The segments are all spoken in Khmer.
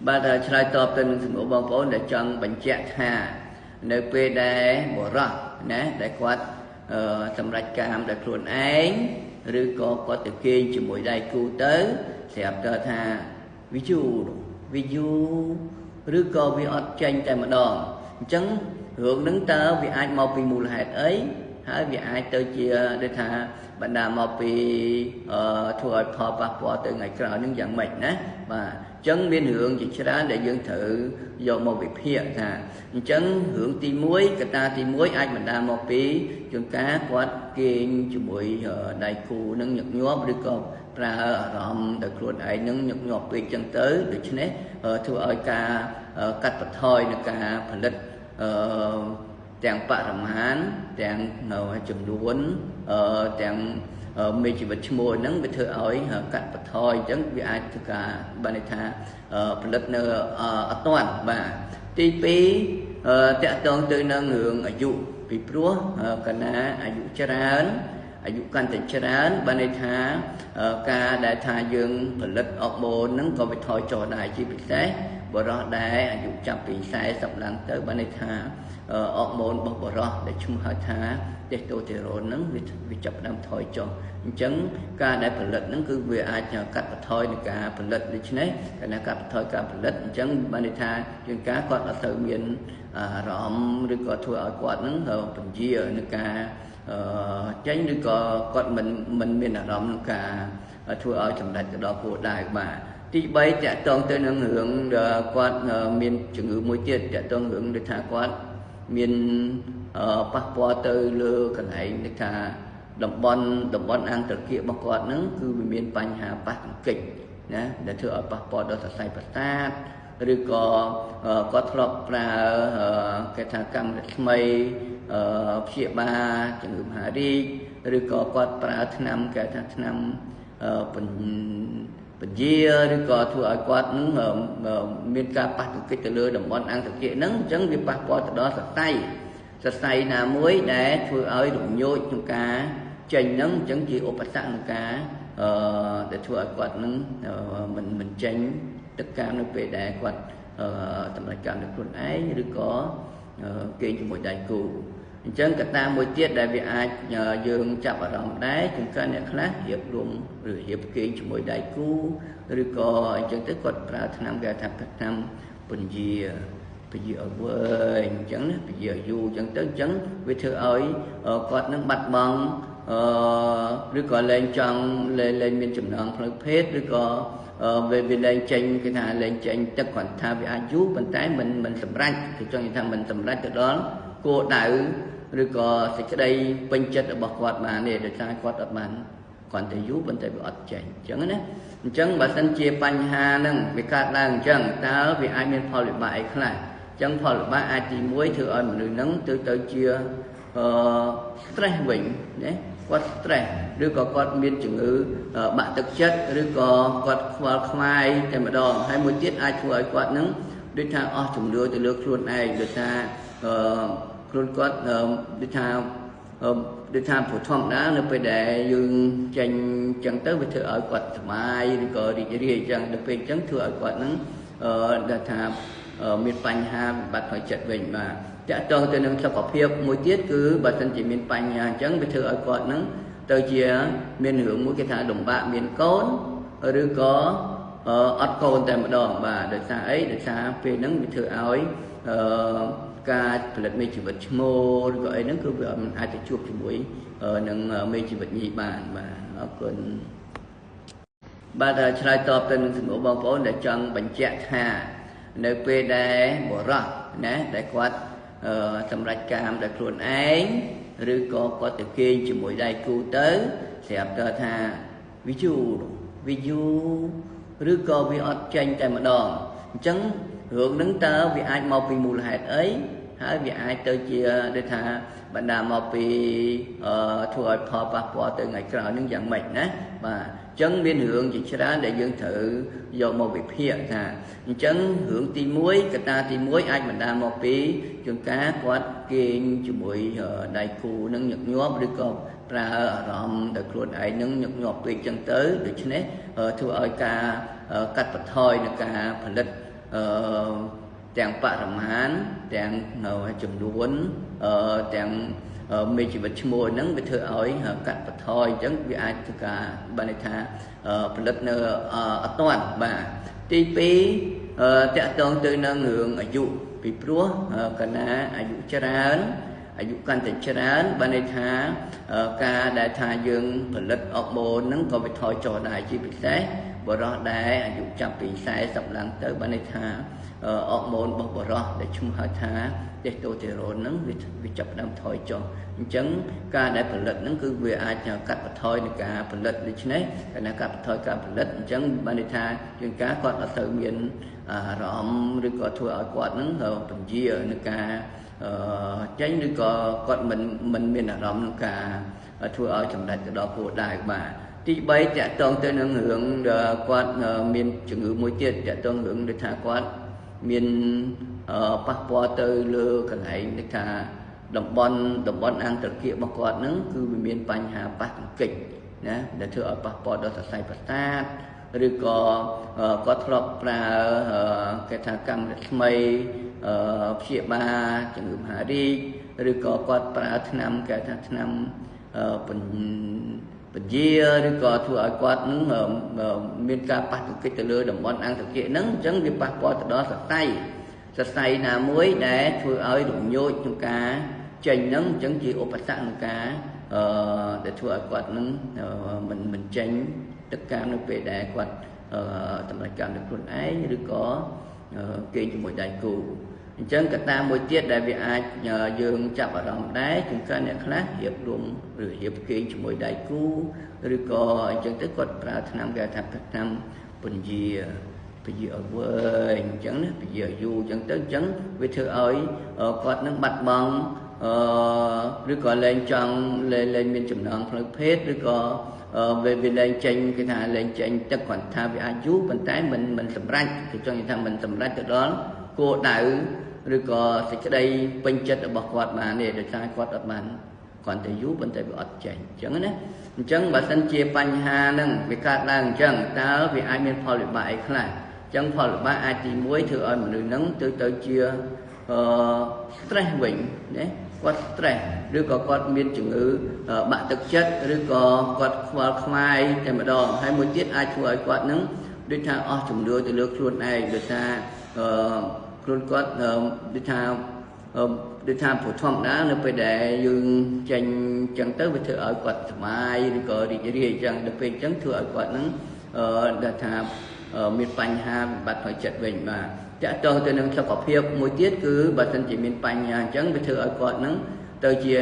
បាទឆ្លើយតបទៅនឹងសំណួរបងប្អូនដែលចង់បញ្ជាក់ថានៅពេលដែលបរិះណាដែលគាត់សម្រេចកាមដោយខ្លួនឯងឬក៏គាត់ទៅគេងជាមួយដៃគូទៅស្រាប់តែថាវាយូរឬក៏វាអត់ចេញតែម្ដងអញ្ចឹងរឿងហ្នឹងតើវាអាចមកពីមូលហេតុអីហើយវាអាចទៅជាដូចថាបណ្ដាមកពីធ្វើឲ្យផលប៉ះពាល់ទៅថ្ងៃក្រោយហ្នឹងយ៉ាងម៉េចណាបាទអញ្ចឹងមានរឿងជាច្រើនដែលយើងត្រូវយកមកវិភាគថាអញ្ចឹងរឿងទី1កត្តាទី1អាចបណ្ដាមកពីជួនកាលគាត់គេងជាមួយដៃគូនឹងញឹកញាប់ឬក៏ប្រើអារម្មណ៍ដល់ខ្លួនឯងនឹងញឹកញាប់ពេកអញ្ចឹងទៅដូច្នេះធ្វើឲ្យការកាត់បន្ថយនឹងការផលិតទាំងបរិមាណទាំងចំនួនទាំងមេជីវិតឈ្មោះហ្នឹងវាធ្វើឲ្យកាត់បន្ថយអញ្ចឹងវាអាចធ្វើការបានន័យថាផលិតនៅអត់ទាន់បាទទី2តកតងទៅនឹងរឿងអាយុពីព្រោះកាលណាអាយុច្រើនអាយុកាន់តែច្រើនបានន័យថាការដែលថាយើងផលិតអរម៉ូនហ្នឹងក៏វាថយចុះដែរជាពិសេសបរិះដែលអាយុចាប់ពី40ឡើងទៅបានន័យថាអរម៉ូនរបស់បរិះដែលឈ្មោះហៅថាតេស្តូស្តេរ៉ូនហ្នឹងវាចាប់ផ្ដើមថយចុះអញ្ចឹងការដែលផលិតហ្នឹងគឺវាអាចកាត់បន្ថយនៃការផលិតដូច្នេះកាលណាកាត់បន្ថយការផលិតអញ្ចឹងបានន័យថាជាងការគាត់អត់ទៅមានអារម្មណ៍ឬក៏ធ្វើឲ្យគាត់ហ្នឹងពញានឹងការចេញឬក៏គាត់មិនមានអារម្មណ៍នឹងការធ្វើឲ្យសម្រេចទៅដល់គោលដៅបាទទី3តកតងទៅនឹងរឿងគាត់មានជំងឺមួយទៀតតកតងរឿងដូចថាគាត់មានប៉ះពាល់ទៅលើកន្លែងដូចថាតំបន់អាងត្រគាករបស់គាត់ហ្នឹងគឺវាមានបញ្ហាប៉ះទង្គិចណាដែលធ្វើឲ្យប៉ះពាល់ដល់សរសៃប្រសាទឬក៏គាត់ធ្លាប់ប្រើគេថាកម្មរស្មីព្យាបាលជំងឺមហារីកឬក៏គាត់ប្រើថ្នាំគេថាថ្នាំពញាឬក៏ធ្វើឲ្យគាត់នឹងមានការប៉ះទង្គិចទៅលើតំបន់អាងត្រគាកហ្នឹងអញ្ចឹងវាប៉ះពាល់ទៅដល់សរសៃណាមួយដែលធ្វើឲ្យរញោចក្នុងការចេញហ្នឹងអញ្ចឹងជាឧបសគ្គក្នុងការដែលធ្វើឲ្យគាត់នឹងមិនចេញទឹកកាមនៅពេលដែលគាត់សម្រេចកាមដោយខ្លួនឯងឬក៏គេងជាមួយដៃគូអញ្ចឹងកត្តាមួយទៀតដែលវាអាចយើងចាប់អារម្មណ៍ដែរជាងការអ្នកខ្លះរៀបរួមឬរៀបគេងជាមួយដៃគូឬក៏អញ្ចឹងទៅគាត់ប្រើថ្នាំគេថាថ្នាំពញាឲ្យវែងអញ្ចឹងណាពញាយូរអញ្ចឹងទៅអញ្ចឹងវាធ្វើឲ្យគាត់នឹងបាត់បង់ឬក៏លែងចង់លែងមានចំណងផ្លូវភេទឬក៏វាលែងចេញគេថាលែងចេញទឹកគ្រាន់ថាវាអាចយូរប៉ុន្តែមិនសម្រេចគឺចង់និយាយថាមិនសម្រេចទៅដល់គោលដៅឬក៏សេចក្តីពេញចិត្តរបស់គាត់បានទេដោយសារគាត់អត់បានគ្រាន់តែយូរប៉ុន្តែវាអត់ចេញអញ្ចឹងណាអញ្ចឹងបើសិនជាបញ្ហាហ្នឹងវាកើតឡើងអញ្ចឹងតើវាអាចមានផលវិបាកអីខ្លះអញ្ចឹងផលវិបាកអាចទី1ធ្វើឲ្យមនុស្សហ្នឹងទៅជា stress វិញណាគាត់ stress ឬក៏គាត់មានជំងឺបាក់ទឹកចិត្តឬក៏គាត់ខ្វល់ខ្វាយតែម្ដងហើយមួយទៀតអាចធ្វើឲ្យគាត់នឹងដូចថាអស់ជំនឿទៅលើខ្លួនឯងដោយសារខ្លួនគាត់ដូចថាព្រោះធម្មតានៅពេលដែលយើងចេញចឹងទៅវាធ្វើឲ្យគាត់សុបាយឬក៏រីករាយចឹងដល់ពេលចឹងធ្វើឲ្យគាត់នឹងដែលថាមានបញ្ហាវិបត្តិផ្លូវចិត្តវិញបាទតកតងទៅនឹងសុខភាពមួយទៀតគឺបើសិនជាមានបញ្ហាអញ្ចឹងវាធ្វើឲ្យគាត់នឹងទៅជាមានរឿងមួយគេថាលំបាកមានកូនឬក៏អត់កូនតែម្ដងបាទដោយសារអីដោយសារពេលហ្នឹងវាធ្វើឲ្យការផលិតមេជីវិតឈ្មោះឬក៏អីហ្នឹងគឺវាមិនអាចទៅជួបជាមួយនឹងមេជីវិតញីបានបាទអរគុណបាទឆ្លើយតបទៅនឹងសំណួរបងប្អូនដែលចង់បញ្ជាក់ថានៅពេលដែលបរិះណាដែលគាត់សម្រេចកាមដោយខ្លួនឯងឬក៏គាត់ទៅគេងជាមួយដៃគូទៅស្រាប់តែថាវាយូរឬក៏វាអត់ចេញតែម្ដងអញ្ចឹងរឿងហ្នឹងតើវាអាចមកពីមូលហេតុអីហើយវាអាចទៅជាដូចថាបណ្ដាមកពីធ្វើឲ្យផលប៉ះពាល់ទៅថ្ងៃក្រោយហ្នឹងយ៉ាងម៉េចណាបាទអញ្ចឹងមានរឿងជាច្រើនដែលយើងត្រូវយកមកវិភាគថាអញ្ចឹងរឿងទី1កត្តាទី1អាចបណ្ដាមកពីជួនកាលគាត់គេងជាមួយដៃគូនឹងញឹកញាប់ឬក៏ប្រើអារម្មណ៍ដល់ខ្លួនឯងនឹងញឹកញាប់ពេកអញ្ចឹងទៅដូច្នេះធ្វើឲ្យការកាត់បន្ថយនឹងការផលិត ទាំងបរិមាណទាំងចំនួនទាំងមេជីវិតឈ្មោះហ្នឹងវាធ្វើឲ្យកាត់បន្ថយអញ្ចឹងវាអាចធ្វើការបានន័យថាផលិតនៅអត់ទាន់បាទទី2តកតងទៅនឹងរឿងអាយុពីព្រោះកាលណាអាយុច្រើនអាយុកាន់តែច្រើនបានន័យថាការដែលថាយើងផលិតអុកម៉ូនហ្នឹងក៏វាថយចុះដែរជាពិសេសបរិសុទ្ធដែរអាយុចាប់ពី40ឡើងទៅបានន័យថាអុកម៉ូនរបស់បរិសុទ្ធដែលឈ្មោះហៅថាតេស្តូស្តេរ៉ុនហ្នឹងវាចាប់ផ្ដើមថយចុះអញ្ចឹងការដែលផលិតហ្នឹងគឺវាអាចកាត់បន្ថយនៃការផលិតដូច្នេះកាលណាកាត់បន្ថយការផលិតអញ្ចឹងបានន័យថាជាងការគាត់អត់ទៅមានអារម្មណ៍ឬក៏ធ្វើឲ្យគាត់ហ្នឹងពញានៅការចេញឬក៏គាត់មិនមានអារម្មណ៍ក្នុងការធ្វើឲ្យសម្រេចទៅដល់គោលដៅបាទទី3តកតងទៅនឹងរឿងគាត់មានជំងឺមួយទៀតតកតងរឿងដូចថាគាត់មានប៉ះពាល់ទៅលើកន្លែងដូចថាតំបន់អាងត្រគាករបស់គាត់ហ្នឹងគឺវាមានបញ្ហាប៉ះទង្គិចណាដែលធ្វើឲ្យប៉ះពាល់ដល់សរសៃប្រសាទឬក៏គាត់ធ្លាប់ប្រើគេថាកម្មរស្មីព្យាបាលជំងឺមហារីកឬក៏គាត់ប្រើថ្នាំគេថាថ្នាំពញាឬក៏ធ្វើឲ្យគាត់នឹងមានការប៉ះទង្គិចទៅលើតំបន់អាងត្រគាកហ្នឹងអញ្ចឹងវាប៉ះពាល់ទៅដល់សរសៃណាមួយដែលធ្វើឲ្យរញោចក្នុងការចេញហ្នឹងអញ្ចឹងជាឧបសគ្គក្នុងការដែលធ្វើឲ្យគាត់នឹងមិនចេញទឹកកាមនៅពេលដែលគាត់សម្រាប់កម្មដោយខ្លួនឯងឬក៏គេងជាមួយដៃគូអញ្ចឹងកត្តាមួយទៀតដែលវាអាចយើងចាប់អារម្មណ៍ដែរជាងការអ្នកខ្លះរៀបរួមឬរៀបគេងជាមួយដៃគូឬក៏អញ្ចឹងទៅគាត់ប្រើថ្នាំគេថាថ្នាំពញាឲ្យវែងអញ្ចឹងណាពញាយូរអញ្ចឹងទៅអញ្ចឹងវាធ្វើឲ្យគាត់នឹងបាត់បង់ឬក៏លែងចង់លែងមានចំណងផ្លូវភេទឬក៏វាលែងចេញគេថាលែងចេញទឹកគាត់ថាវាអាចយូរប៉ុន្តែមិនសម្រេចគេចង់និយាយថាមិនសម្រេចទៅដល់គោលដៅឬក៏សេចក្តីពេញចិត្តរបស់គាត់បានទេដោយសារគាត់អត់បានគាត់ទៅយូរប៉ុន្តែវាអត់ចេញអញ្ចឹងណាអញ្ចឹងបើសិនជាបញ្ហាហ្នឹងវាកើតឡើងអញ្ចឹងតើវាអាចមានផលវិបាកអីខ្លះអញ្ចឹងផលវិបាកអាចទី1ធ្វើឲ្យមនុស្សហ្នឹងទៅជាstress វិញណាគាត់ stress ឬក៏គាត់មានជំងឺបាក់ទឹកចិត្តឬក៏គាត់ខ្វល់ខ្វាយតែម្ដងហើយមួយទៀតអាចធ្វើឲ្យគាត់ហ្នឹងដូចថាអស់ជំនឿទៅលើខ្លួនឯងដោយសារខ្លួនគាត់ដូចថាព្រោះធម្មតានៅពេលដែលយើងចេញចឹងទៅវាធ្វើឲ្យគាត់សុបាយឬក៏រីករាយចឹងដល់ពេលចឹងធ្វើឲ្យគាត់ហ្នឹងដែលថាមានបញ្ហាវិបត្តិផ្លូវចិត្តវិញបាទតកតងទៅនឹងសុខភាពមួយទៀតគឺបើសិនជាមានបញ្ហាអញ្ចឹងវាធ្វើឲ្យគាត់ហ្នឹងទៅជា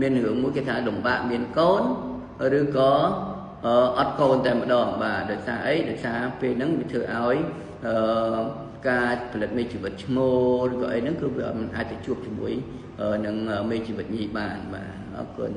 មានរឿងមួយគេថាលំបាកមានកូនឬក៏អត់កូនតែម្ដងបាទដោយសារអីដោយសារពេលហ្នឹងវាធ្វើឲ្យការផលិតមេជីវិតឈ្មោះឬក៏អីហ្នឹងគឺវាមិនអាចទៅជួបជាមួយនឹងមេជីវិតញីបានបាទអរគុណ